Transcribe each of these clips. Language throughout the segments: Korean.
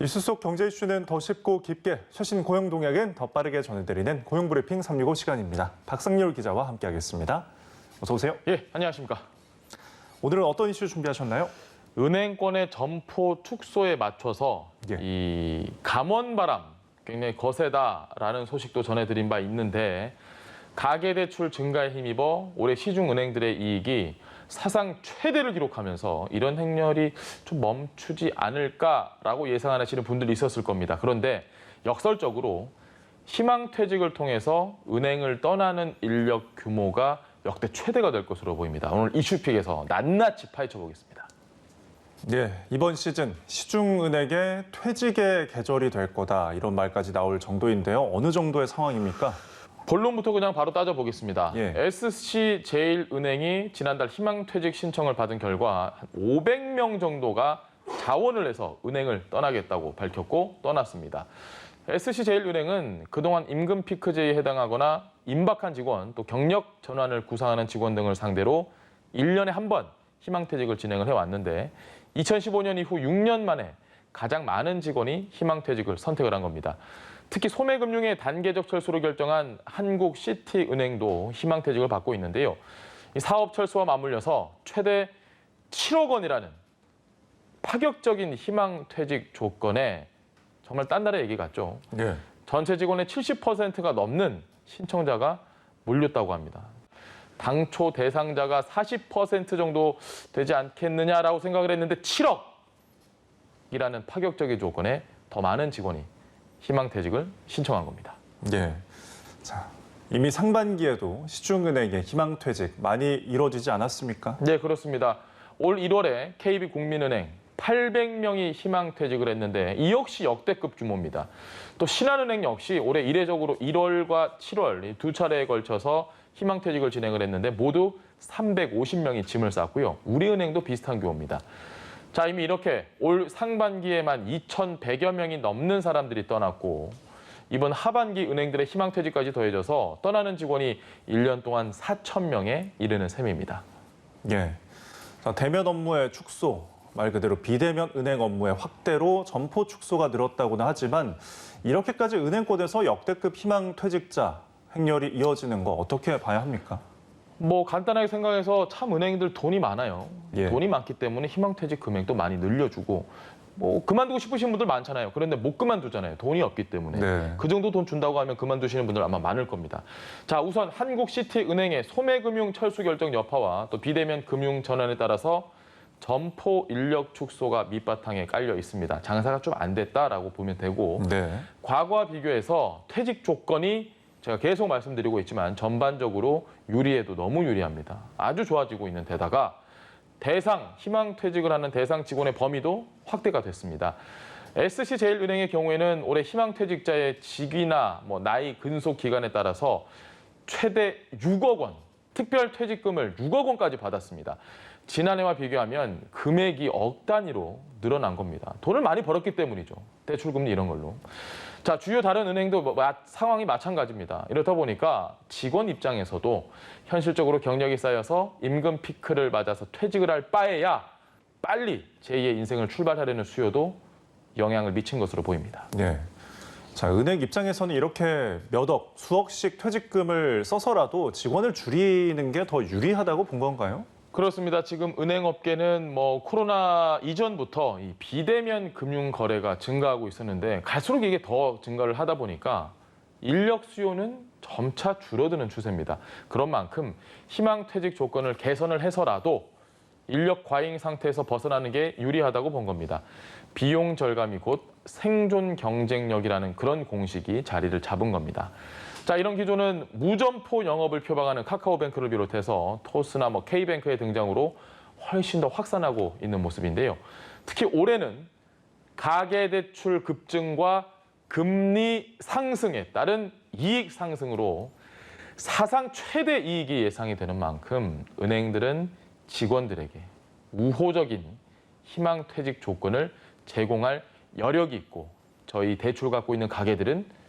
이슈 속 경제 이슈는 더 쉽고 깊게, 최신 고용 동향은 더 빠르게 전해드리는 고용브리핑 365 시간입니다. 박상렬 기자와 함께하겠습니다. 어서 오세요. 예, 안녕하십니까. 오늘은 어떤 이슈 준비하셨나요? 은행권의 점포 축소에 맞춰서 예. 이 감원바람 굉장히 거세다라는 소식도 전해드린 바 있는데, 가계대출 증가에 힘입어 올해 시중은행들의 이익이 사상 최대를 기록하면서 이런 행렬이 좀 멈추지 않을까라고 예상하시는 분들이 있었을 겁니다. 그런데 역설적으로 희망퇴직을 통해서 은행을 떠나는 인력 규모가 역대 최대가 될 것으로 보입니다. 오늘 이슈픽에서 낱낱이 파헤쳐 보겠습니다. 네, 이번 시즌 시중은행의 퇴직의 계절이 될 거다, 이런 말까지 나올 정도인데요. 어느 정도의 상황입니까? 본론부터 그냥 바로 따져보겠습니다. 예. SC제일은행이 지난달 희망퇴직 신청을 받은 결과 한 500명 정도가 자원을 내서 은행을 떠나겠다고 밝혔고 떠났습니다. SC제일은행은 그동안 임금 피크제에 해당하거나 임박한 직원, 또 경력 전환을 구상하는 직원 등을 상대로 1년에 한 번 희망퇴직을 진행을 해왔는데, 2015년 이후 6년 만에 가장 많은 직원이 희망퇴직을 선택을 한 겁니다. 특히 소매금융의 단계적 철수를 결정한 한국시티은행도 희망퇴직을 받고 있는데요. 이 사업 철수와 맞물려서 최대 7억 원이라는 파격적인 희망퇴직 조건에 정말 딴 나라 얘기 같죠. 네. 전체 직원의 70%가 넘는 신청자가 몰렸다고 합니다. 당초 대상자가 40% 정도 되지 않겠느냐라고 생각을 했는데 7억이라는 파격적인 조건에 더 많은 직원이 희망퇴직을 신청한 겁니다. 네. 자, 이미 상반기에도 시중은행의 희망퇴직 많이 이루어지지 않았습니까? 네, 그렇습니다. 올 1월에 KB국민은행 800명이 희망퇴직을 했는데 이 역시 역대급 규모입니다. 또 신한은행 역시 올해 이례적으로 1월과 7월 두 차례에 걸쳐서 희망퇴직을 진행을 했는데 모두 350명이 짐을 쌌고요. 우리은행도 비슷한 규모입니다. 자, 이미 이렇게 올 상반기에만 2,100여 명이 넘는 사람들이 떠났고, 이번 하반기 은행들의 희망퇴직까지 더해져서 떠나는 직원이 1년 동안 4,000명에 이르는 셈입니다. 예. 자, 대면 업무의 축소, 말 그대로 비대면 은행 업무의 확대로 점포 축소가 늘었다고는 하지만, 이렇게까지 은행권에서 역대급 희망퇴직자 행렬이 이어지는 거 어떻게 봐야 합니까? 뭐 간단하게 생각해서 참 은행들 돈이 많아요. 예. 돈이 많기 때문에 희망퇴직 금액도 많이 늘려주고, 뭐 그만두고 싶으신 분들 많잖아요. 그런데 못 그만두잖아요. 돈이 없기 때문에. 네. 그 정도 돈 준다고 하면 그만두시는 분들 아마 많을 겁니다. 자, 우선 한국시티은행의 소매금융 철수 결정 여파와 또 비대면 금융 전환에 따라서 점포 인력 축소가 밑바탕에 깔려 있습니다. 장사가 좀 안 됐다라고 보면 되고, 네. 과거와 비교해서 퇴직 조건이 제가 계속 말씀드리고 있지만 전반적으로 유리해도 너무 유리합니다. 아주 좋아지고 있는 데다가 희망퇴직을 하는 대상 직원의 범위도 확대가 됐습니다. SC제일은행의 경우에는 올해 희망퇴직자의 직위나 나이 근속 기간에 따라서 최대 6억 원, 특별퇴직금을 6억 원까지 받았습니다. 지난해와 비교하면 금액이 억 단위로 늘어난 겁니다. 돈을 많이 벌었기 때문이죠. 대출금리 이런 걸로. 자, 주요 다른 은행도 상황이 마찬가지입니다. 이렇다 보니까 직원 입장에서도 현실적으로 경력이 쌓여서 임금 피크를 맞아서 퇴직을 할 바에야 빨리 제2의 인생을 출발하려는 수요도 영향을 미친 것으로 보입니다. 네. 자, 은행 입장에서는 이렇게 몇 억, 수억씩 퇴직금을 써서라도 직원을 줄이는 게 더 유리하다고 본 건가요? 그렇습니다. 지금 은행업계는 코로나 이전부터 이 비대면 금융 거래가 증가하고 있었는데 갈수록 이게 더 증가를 하다 보니까 인력 수요는 점차 줄어드는 추세입니다. 그런 만큼 희망퇴직 조건을 개선을 해서라도 인력 과잉 상태에서 벗어나는 게 유리하다고 본 겁니다. 비용 절감이 곧 생존 경쟁력이라는 그런 공식이 자리를 잡은 겁니다. 자, 이런 기조는 무점포 영업을 표방하는 카카오뱅크를 비롯해서 토스나 K뱅크의 등장으로 훨씬 더 확산하고 있는 모습인데요. 특히 올해는 가계대출 급증과 금리 상승에 따른 이익 상승으로 사상 최대 이익이 예상이 되는 만큼 은행들은 직원들에게 우호적인 희망퇴직 조건을 제공할 여력이 있고, 저희 대출 갖고 있는 가게들은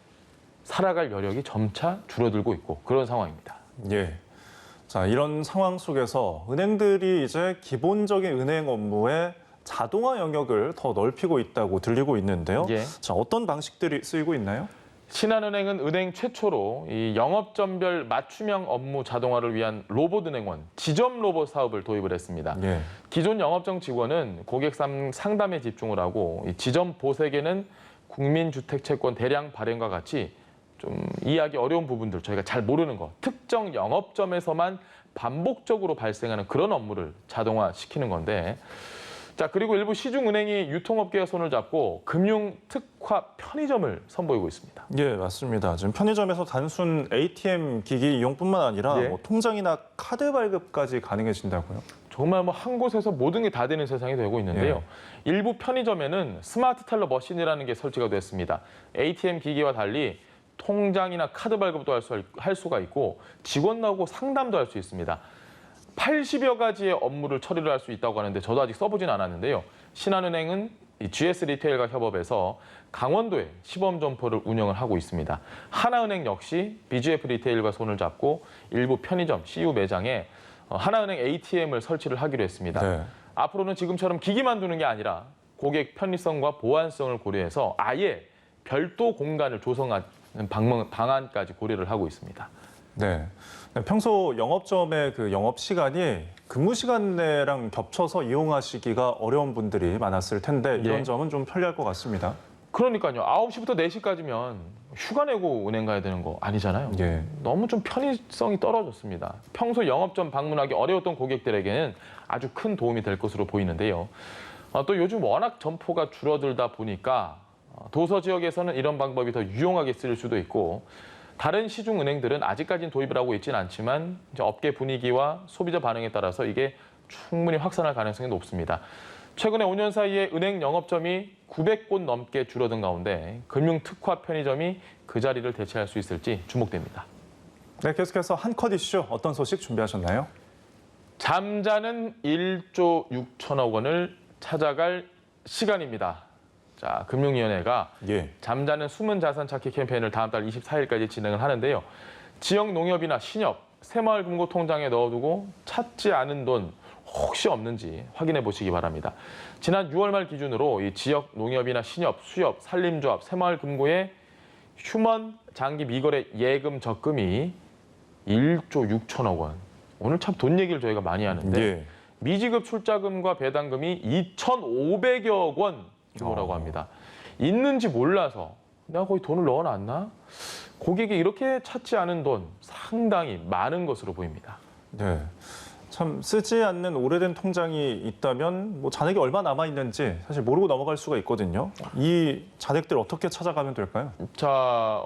살아갈 여력이 점차 줄어들고 있고 그런 상황입니다. 예. 자, 이런 상황 속에서 은행들이 이제 기본적인 은행 업무에 자동화 영역을 더 넓히고 있다고 들리고 있는데요. 예. 자, 어떤 방식들이 쓰이고 있나요? 신한은행은 은행 최초로 이 영업점별 맞춤형 업무 자동화를 위한 로봇은행원 지점 로봇 사업을 도입을 했습니다. 예. 기존 영업정 직원은 고객 상담에 집중을 하고 이 지점 보색에는 국민주택채권 대량 발행과 같이 좀 이해하기 어려운 부분들, 저희가 잘 모르는 거, 특정 영업점에서만 반복적으로 발생하는 그런 업무를 자동화시키는 건데, 자, 그리고 일부 시중은행이 유통업계와 손을 잡고 금융 특화 편의점을 선보이고 있습니다. 예, 맞습니다. 지금 편의점에서 단순 ATM 기기 이용뿐만 아니라 예. 뭐 통장이나 카드 발급까지 가능해진다고요? 정말 뭐 한 곳에서 모든 게 다 되는 세상이 되고 있는데요. 일부 편의점에는 스마트 텔러 머신이라는 게 설치가 됐습니다. ATM 기기와 달리 통장이나 카드 발급도 할 수가 있고 직원하고 상담도 할 수 있습니다. 80여 가지의 업무를 처리를 할 수 있다고 하는데 저도 아직 써보진 않았는데요. 신한은행은 이 GS 리테일과 협업해서 강원도에 시범 점포를 운영을 하고 있습니다. 하나은행 역시 BGF 리테일과 손을 잡고 일부 편의점, CU 매장에 하나은행 ATM을 설치를 하기로 했습니다. 네. 앞으로는 지금처럼 기기만 두는 게 아니라 고객 편리성과 보안성을 고려해서 아예 별도 공간을 조성하는 방안까지 고려를 하고 있습니다. 네. 평소 영업점의 그 영업 시간이 근무 시간 내랑 겹쳐서 이용하시기가 어려운 분들이 많았을 텐데 이런 예. 점은 좀 편리할 것 같습니다. 그러니까요. 9시부터 4시까지면 휴가 내고 은행 가야 되는 거 아니잖아요. 예. 너무 좀 편의성이 떨어졌습니다. 평소 영업점 방문하기 어려웠던 고객들에게는 아주 큰 도움이 될 것으로 보이는데요. 또 요즘 워낙 점포가 줄어들다 보니까 도서 지역에서는 이런 방법이 더 유용하게 쓰일 수도 있고 다른 시중 은행들은 아직까지는 도입을 하고 있지는 않지만 이제 업계 분위기와 소비자 반응에 따라서 이게 충분히 확산할 가능성이 높습니다. 최근에 5년 사이에 은행 영업점이 900곳 넘게 줄어든 가운데 금융 특화 편의점이 그 자리를 대체할 수 있을지 주목됩니다. 네, 계속해서 한컷 이슈 어떤 소식 준비하셨나요? 잠자는 1조 6천억 원을 찾아갈 시간입니다. 자, 금융위원회가 예. 잠자는 숨은 자산 찾기 캠페인을 다음 달 24일까지 진행을 하는데요. 지역 농협이나 신협, 새마을금고 통장에 넣어두고 찾지 않은 돈 혹시 없는지 확인해 보시기 바랍니다. 지난 6월 말 기준으로 이 지역 농협이나 신협, 수협, 산림조합, 새마을금고의 휴먼 장기 미거래 예금 적금이 1조 6천억 원. 오늘 참 돈 얘기를 저희가 많이 하는데 예. 미지급 출자금과 배당금이 2,500여 원 규모라고 합니다. 있는지 몰라서 내가 거기 돈을 넣어놨나? 고객이 이렇게 찾지 않은 돈 상당히 많은 것으로 보입니다. 네. 참 쓰지 않는 오래된 통장이 있다면 뭐 잔액이 얼마 남아 있는지 사실 모르고 넘어갈 수가 있거든요. 이 잔액들 어떻게 찾아가면 될까요? 자,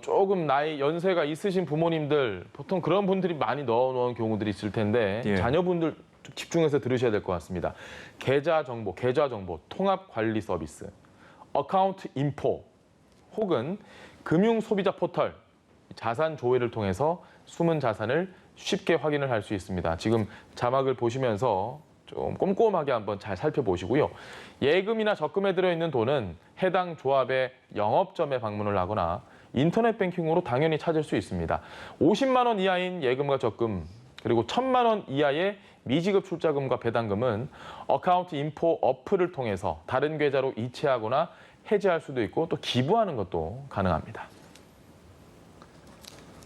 조금 나이 연세가 있으신 부모님들 보통 그런 분들이 많이 넣어놓은 경우들이 있을 텐데 예. 자녀분들 좀 집중해서 들으셔야 될 것 같습니다. 계좌 정보, 통합 관리 서비스, 어카운트 인포 혹은 금융 소비자 포털 자산 조회를 통해서 숨은 자산을 쉽게 확인을 할 수 있습니다. 지금 자막을 보시면서 좀 꼼꼼하게 한번 잘 살펴보시고요. 예금이나 적금에 들어있는 돈은 해당 조합의 영업점에 방문을 하거나 인터넷 뱅킹으로 당연히 찾을 수 있습니다. 50만 원 이하인 예금과 적금 그리고 1,000만 원 이하의 미지급 출자금과 배당금은 어카운트 인포 어플을 통해서 다른 계좌로 이체하거나 해지할 수도 있고 또 기부하는 것도 가능합니다.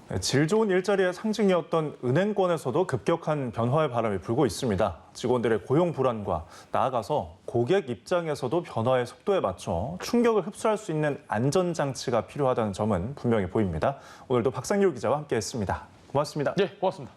네, 질 좋은 일자리의 상징이었던 은행권에서도 급격한 변화의 바람이 불고 있습니다. 직원들의 고용 불안과 나아가서 고객 입장에서도 변화의 속도에 맞춰 충격을 흡수할 수 있는 안전장치가 필요하다는 점은 분명히 보입니다. 오늘도 박상률 기자와 함께했습니다. 고맙습니다. 네, 고맙습니다.